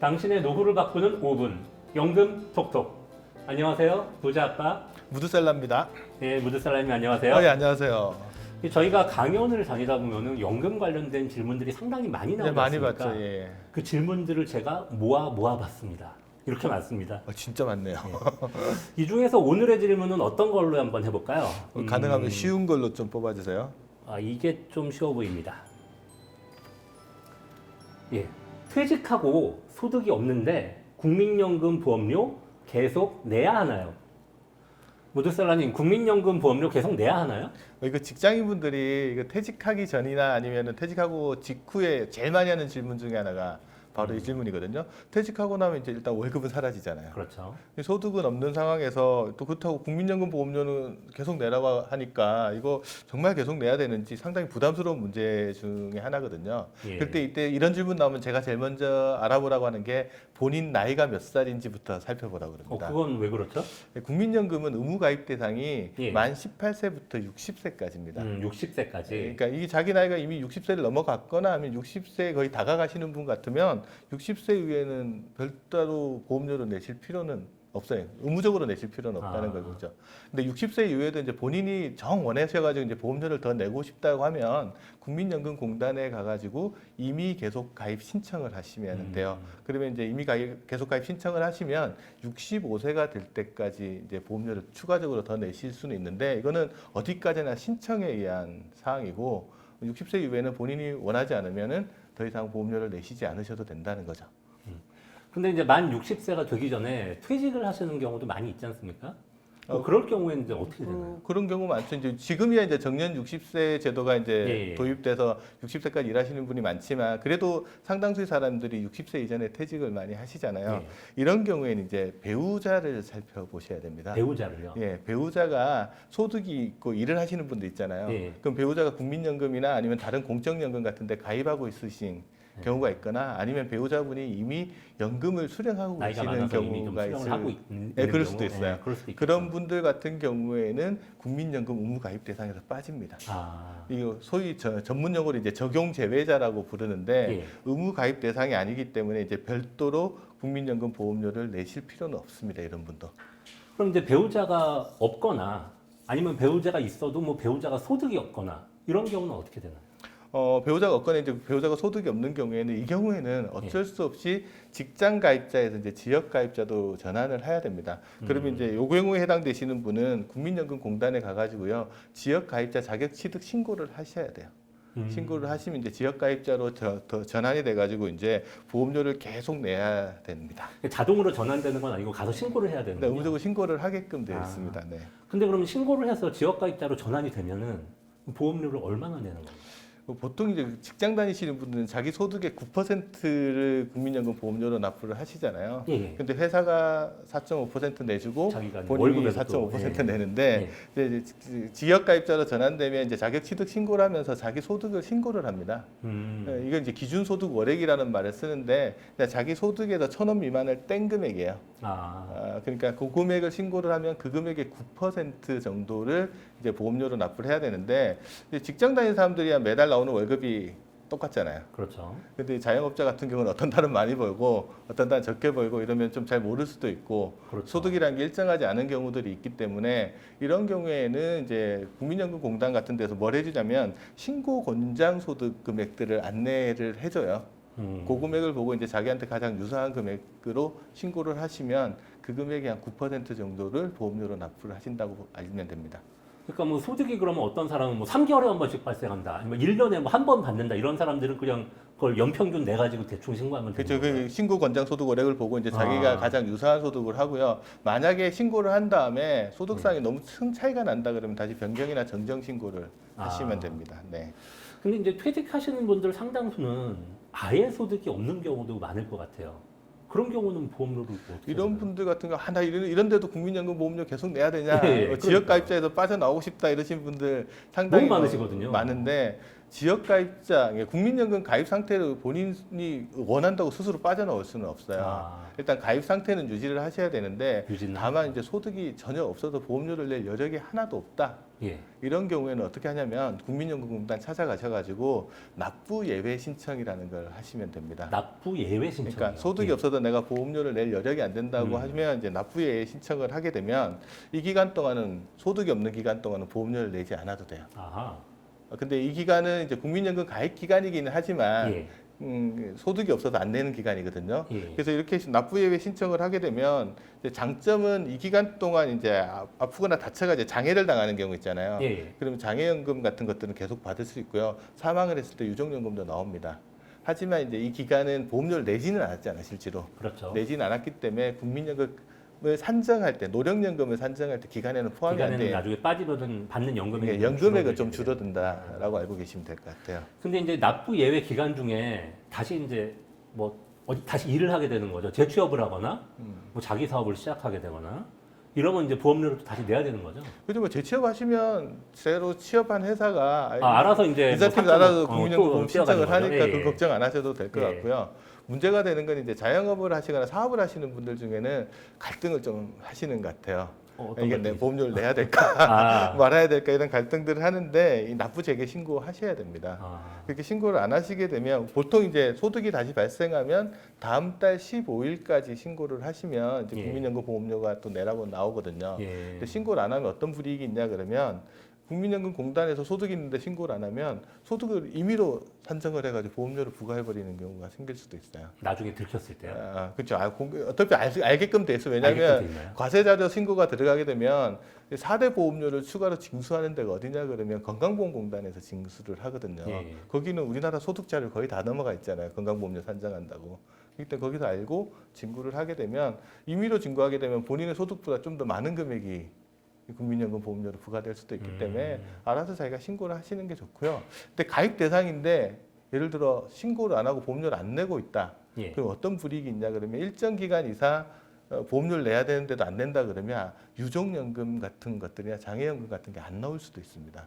당신의 노후를 바꾸는 5분 연금 톡톡. 안녕하세요, 부자 아빠. 무드셀라입니다. 네, 무드살라님 안녕하세요. 예, 안녕하세요. 저희가 강연을 다니다 보면은 연금 관련된 질문들이 상당히 많이 네, 나오지 많이 않습니까? 봤죠. 예. 그 질문들을 제가 모아봤습니다. 이렇게 많습니다. 진짜 많네요. 이 중에서 오늘의 질문은 어떤 걸로 한번 해볼까요? 가능하면 쉬운 걸로 좀 뽑아주세요. 이게 좀 쉬워 보입니다. 예, 퇴직하고 소득이 없는데 국민연금 보험료 계속 내야 하나요? 무드살라님, 국민연금 보험료 계속 내야 하나요? 이거 직장인분들이 이거 퇴직하기 전이나 아니면 퇴직하고 직후에 제일 많이 하는 질문 중에 하나가 바로 이 질문이거든요. 퇴직하고 나면 이제 일단 월급은 사라지잖아요. 그렇죠. 소득은 없는 상황에서 또 그렇다고 국민연금 보험료는 계속 내라고 하니까 이거 정말 계속 내야 되는지 상당히 부담스러운 문제 중에 하나거든요. 예. 그때 이때 이런 질문 나오면 제가 제일 먼저 알아보라고 하는 게 본인 나이가 몇 살인지부터 살펴보라고 그럽니다. 그건 왜 그렇죠? 국민연금은 의무 가입 대상이 예. 만 18세부터 60세까지입니다. 60세까지. 그러니까 이게 자기 나이가 이미 60세를 넘어갔거나 아니면 60세에 거의 다가가시는 분 같으면 60세 이후에는 별도로 보험료를 내실 필요는 없어요. 의무적으로 내실 필요는 없다는 거죠. 근데 60세 이후에도 이제 본인이 정 원하셔가지고 이제 보험료를 더 내고 싶다고 하면 국민연금공단에 가가지고 이미 계속 가입 신청을 하시면 돼요. 그러면 이제 이미 계속 가입 신청을 하시면 65세가 될 때까지 이제 보험료를 추가적으로 더 내실 수는 있는데 이거는 어디까지나 신청에 의한 사항이고 60세 이후에는 본인이 원하지 않으면은 더 이상 보험료를 내시지 않으셔도 된다는 거죠. 근데 이제 만 60세가 되기 전에 퇴직을 하시는 경우도 많이 있지 않습니까? 그럴 경우에는 이제 어떻게 되나요? 그런 경우 많죠. 이제 지금이야 이제 정년 60세 제도가 이제 예. 도입돼서 60세까지 일하시는 분이 많지만 그래도 상당수의 사람들이 60세 이전에 퇴직을 많이 하시잖아요. 예. 이런 경우에는 이제 배우자를 살펴보셔야 됩니다. 배우자를요? 예, 배우자가 소득이 있고 일을 하시는 분들 있잖아요. 예. 그럼 배우자가 국민연금이나 아니면 다른 공적연금 같은 데 가입하고 있으신 경우가 있거나 아니면 배우자분이 이미 연금을 수령하고 나이가 계시는 많아서 이미 좀 경우가 수령을 하고 있는 네, 그럴 경우? 수도 있어요. 네, 그럴 수도 있겠죠. 그런 분들 같은 경우에는 국민연금 의무 가입 대상에서 빠집니다. 이거 소위 전문 용어로 이제 적용 제외자라고 부르는데 예. 의무 가입 대상이 아니기 때문에 이제 별도로 국민연금 보험료를 내실 필요는 없습니다. 이런 분도. 그럼 이제 배우자가 없거나 아니면 배우자가 있어도 뭐 배우자가 소득이 없거나 이런 경우는 어떻게 되나요? 배우자가 없거나 이제 배우자가 소득이 없는 경우에는 이 경우에는 어쩔 수 없이 직장 가입자에서 이제 지역 가입자도 전환을 해야 됩니다. 그러면 이제 요 경우에 해당되시는 분은 국민연금공단에 가가지고요 지역 가입자 자격 취득 신고를 하셔야 돼요. 신고를 하시면 이제 지역 가입자로 전환이 돼가지고 이제 보험료를 계속 내야 됩니다. 자동으로 전환되는 건 아니고 가서 신고를 해야 되는 네, 거예요. 의무적으로 신고를 하게끔 되어 있습니다. 네. 근데 그러면 신고를 해서 지역 가입자로 전환이 되면은 보험료를 얼마나 내는 거예요? 보통 이제 직장 다니시는 분들은 자기 소득의 9%를 국민연금 보험료로 납부를 하시잖아요. 예. 근데 회사가 4.5% 내주고 자기가 본인이 월급에서 4.5% 또, 내는데 이제 지역 가입자로 전환되면 이제 자격 취득 신고를 하면서 자기 소득을 신고를 합니다. 이건 이제 기준 소득 월액이라는 말을 쓰는데 그냥 자기 소득에서 1,000원 미만을 뗀 금액이에요. 그러니까 그 금액을 신고를 하면 그 금액의 9% 정도를 이제 보험료로 납부를 해야 되는데 직장 다니는 사람들이야 매달 나오는 월급이 똑같잖아요. 그렇죠. 근데 자영업자 같은 경우는 어떤 달은 많이 벌고 어떤 달은 적게 벌고 이러면 좀 잘 모를 수도 있고 그렇죠. 소득이라는 게 일정하지 않은 경우들이 있기 때문에 이런 경우에는 이제 국민연금공단 같은 데서 뭘 해주냐면 신고 권장 소득 금액들을 안내를 해줘요. 그 금액을 보고 이제 자기한테 가장 유사한 금액으로 신고를 하시면 그 금액의 한 9% 정도를 보험료로 납부를 하신다고 알면 됩니다. 그러니까 뭐 소득이 그러면 어떤 사람은 뭐 3개월에 한 번씩 발생한다, 아니면 1년에 뭐 한 번 받는다, 이런 사람들은 그냥 그걸 연평균 내 가지고 대충 신고하면 되는 그렇죠. 거예요. 그 신고 권장 소득 월액을 보고 이제 자기가 가장 유사한 소득을 하고요. 만약에 신고를 한 다음에 소득상이 너무 큰 차이가 난다 그러면 다시 변경이나 정정 신고를 하시면 됩니다. 네. 근데 이제 퇴직하시는 분들 상당수는 아예 소득이 없는 경우도 많을 것 같아요. 그런 경우는 보험료를 어떻게 이런 내나요? 분들 같은 경우 나 이런 데도 국민연금 보험료 계속 내야 되냐 예, 지역 그러니까요. 가입자에서 빠져나오고 싶다 이러신 분들 상당히 너무 많으시거든요. 많은데 지역가입자, 국민연금 가입 상태를 본인이 원한다고 스스로 빠져나올 수는 없어요. 아. 일단 가입 상태는 유지를 하셔야 되는데 유지는 다만 이제 소득이 전혀 없어서 보험료를 낼 여력이 하나도 없다. 예. 이런 경우에는 어떻게 하냐면 국민연금공단 찾아가셔가지고 납부 예외 신청이라는 걸 하시면 됩니다. 납부 예외 신청. 그러니까 소득이 없어도 내가 보험료를 낼 여력이 안 된다고 하면 이제 납부 예외 신청을 하게 되면 이 기간 동안은 소득이 없는 기간 동안은 보험료를 내지 않아도 돼요. 아하. 근데 이 기간은 이제 국민연금 가입 기간이기는 하지만 예. 소득이 없어서 안 내는 기간이거든요. 예. 그래서 이렇게 납부 예외 신청을 하게 되면 이제 장점은 이 기간 동안 이제 아프거나 다쳐가 이제 장애를 당하는 경우 있잖아요. 예. 그러면 장애연금 같은 것들은 계속 받을 수 있고요. 사망을 했을 때 유족연금도 나옵니다. 하지만 이제 이 기간은 보험료를 내지는 않았잖아요, 실제로. 그렇죠. 내지는 않았기 때문에 국민연금을 산정할 때, 노령연금을 산정할 때 기간에는 포함이 안 기간에는 돼요. 나중에 빠지거든 받는 연금액이 연금액은 좀 줄어들게 돼요. 줄어든다라고 알고 계시면 될 것 같아요. 근데 이제 납부 예외 기간 중에 다시 이제 뭐 어디 다시 일을 하게 되는 거죠. 재취업을 하거나 뭐 자기 사업을 시작하게 되거나 이러면 이제 보험료를 또 다시 내야 되는 거죠. 그죠? 뭐 재취업하시면 새로 취업한 회사가 알아서 이제 인센티브 뭐 알아서 또 국민연금 보험 뛰어가는 신청을 거죠. 하니까 예, 그 예. 걱정 안 하셔도 될 것 예. 같고요. 문제가 되는 건 이제 자영업을 하시거나 사업을 하시는 분들 중에는 갈등을 좀 하시는 것 같아요. 어떤 이게 내 갈등이죠? 보험료를 내야 될까 아. 말아야 될까 이런 갈등들을 하는데 이 납부 재개 신고하셔야 됩니다. 아. 그렇게 신고를 안 하시게 되면 보통 이제 소득이 다시 발생하면 다음 달 15일까지 신고를 하시면 이제 예. 국민연금 보험료가 또 내라고 나오거든요. 예. 근데 신고를 안 하면 어떤 불이익이 있냐 그러면 국민연금공단에서 소득이 있는데 신고를 안 하면 소득을 임의로 산정을 해가지고 보험료를 부과해버리는 경우가 생길 수도 있어요. 나중에 들켰을 때요. 그렇죠. 어차피 알게끔 돼 있어. 알게끔 돼 왜냐하면 있나요? 과세자료 신고가 들어가게 되면 4대 보험료를 추가로 징수하는 데가 어디냐 그러면 건강보험공단에서 징수를 하거든요. 예. 거기는 우리나라 소득자료 거의 다 넘어가 있잖아요. 건강보험료 산정한다고. 그렇기 때문에 거기서 알고 징구를 하게 되면 임의로 징구하게 되면 본인의 소득보다 좀 더 많은 금액이 국민연금 보험료로 부과될 수도 있기 때문에 알아서 자기가 신고를 하시는 게 좋고요. 근데 가입 대상인데 예를 들어 신고를 안 하고 보험료를 안 내고 있다. 예. 그럼 어떤 불이익이 있냐 그러면 일정 기간 이상 보험료를 내야 되는데도 안 낸다 그러면 유족연금 같은 것들이나 장애연금 같은 게 안 나올 수도 있습니다.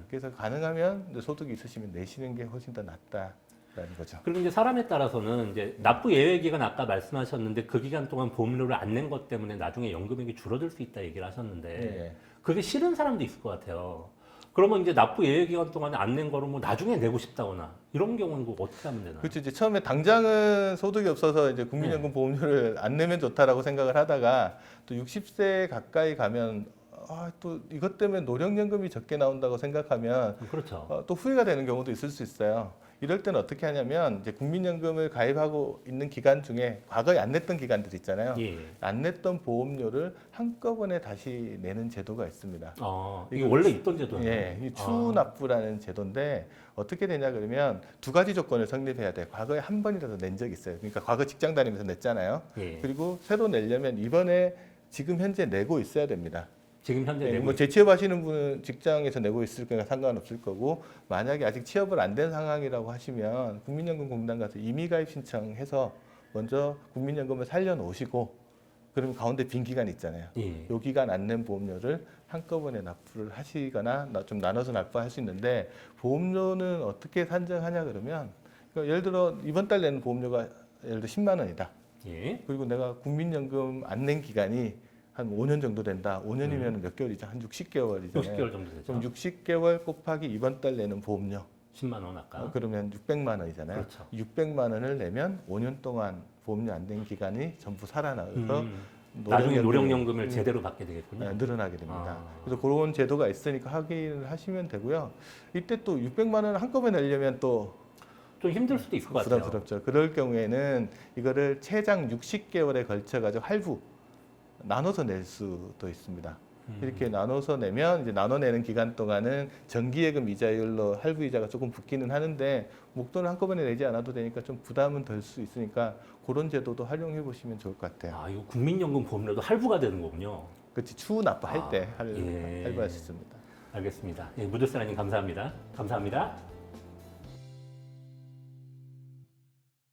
그래서 가능하면 이제 소득이 있으시면 내시는 게 훨씬 더 낫다라는 거죠. 그리고 이제 사람에 따라서는 이제 납부 예외 기간 아까 말씀하셨는데 그 기간 동안 보험료를 안 낸 것 때문에 나중에 연금액이 줄어들 수 있다 얘기를 하셨는데 예. 그게 싫은 사람도 있을 것 같아요. 그러면 이제 납부 예외 기간 동안에 안 낸 거를 뭐 나중에 내고 싶다거나 이런 경우는 그거 어떻게 하면 되나요? 그렇죠. 이제 처음에 당장은 소득이 없어서 이제 국민연금 보험료를 안 내면 좋다라고 생각을 하다가 또 60세 가까이 가면 또 이것 때문에 노령연금이 적게 나온다고 생각하면 그렇죠. 또 후회가 되는 경우도 있을 수 있어요. 이럴 때는 어떻게 하냐면 이제 국민연금을 가입하고 있는 기간 중에 과거에 안 냈던 기간들 있잖아요. 예. 안 냈던 보험료를 한꺼번에 다시 내는 제도가 있습니다. 이게 원래 있던 제도예요. 예, 이 추납부라는 제도인데 어떻게 되냐 그러면 두 가지 조건을 성립해야 돼. 과거에 한 번이라도 낸 적이 있어요. 그러니까 과거 직장 다니면서 냈잖아요. 예. 그리고 새로 내려면 이번에 지금 현재 내고 있어야 됩니다. 지금 현재 네, 내고 뭐 재취업하시는 분은 직장에서 내고 있을 거니까 상관없을 거고 만약에 아직 취업을 안 된 상황이라고 하시면 국민연금공단 가서 임의가입 신청해서 먼저 국민연금을 살려놓으시고 그러면 가운데 빈 기간 있잖아요. 예. 요 기간 안 낸 보험료를 한꺼번에 납부를 하시거나 좀 나눠서 납부할 수 있는데 보험료는 어떻게 산정하냐 그러면 그러니까 예를 들어 이번 달 내는 보험료가 예를 들어 10만 원이다. 예. 그리고 내가 국민연금 안 낸 기간이 한 5년 정도 된다. 5년이면 몇 개월이죠? 한 60개월이잖아요. 60개월 정도 되죠. 그럼 60개월 곱하기 이번 달 내는 보험료. 10만 원 아까. 그러면 600만 원이잖아요. 그렇죠. 600만 원을 내면 5년 동안 보험료 안 된 기간이 전부 살아나서 나중에 노령연금이, 노령연금을 제대로 받게 되겠군요. 늘어나게 됩니다. 아. 그래서 그런 제도가 있으니까 확인을 하시면 되고요. 이때 또 600만 원 한꺼번에 내려면 또 좀 힘들 수도 있을 것 같아요. 부담스럽죠. 그럴 경우에는 이거를 최장 60개월에 걸쳐 가지고 할부 나눠서 낼 수도 있습니다. 이렇게 나눠서 내면 이제 나눠 내는 기간 동안은 정기예금 이자율로 할부 이자가 조금 붙기는 하는데 목돈을 한꺼번에 내지 않아도 되니까 좀 부담은 덜 수 있으니까 그런 제도도 활용해 보시면 좋을 것 같아요. 이거 국민연금 보험료도 할부가 되는 거군요. 그렇지 추후 납부할 때 예. 할부할 수 있습니다. 알겠습니다. 예, 무드사라님 감사합니다. 감사합니다.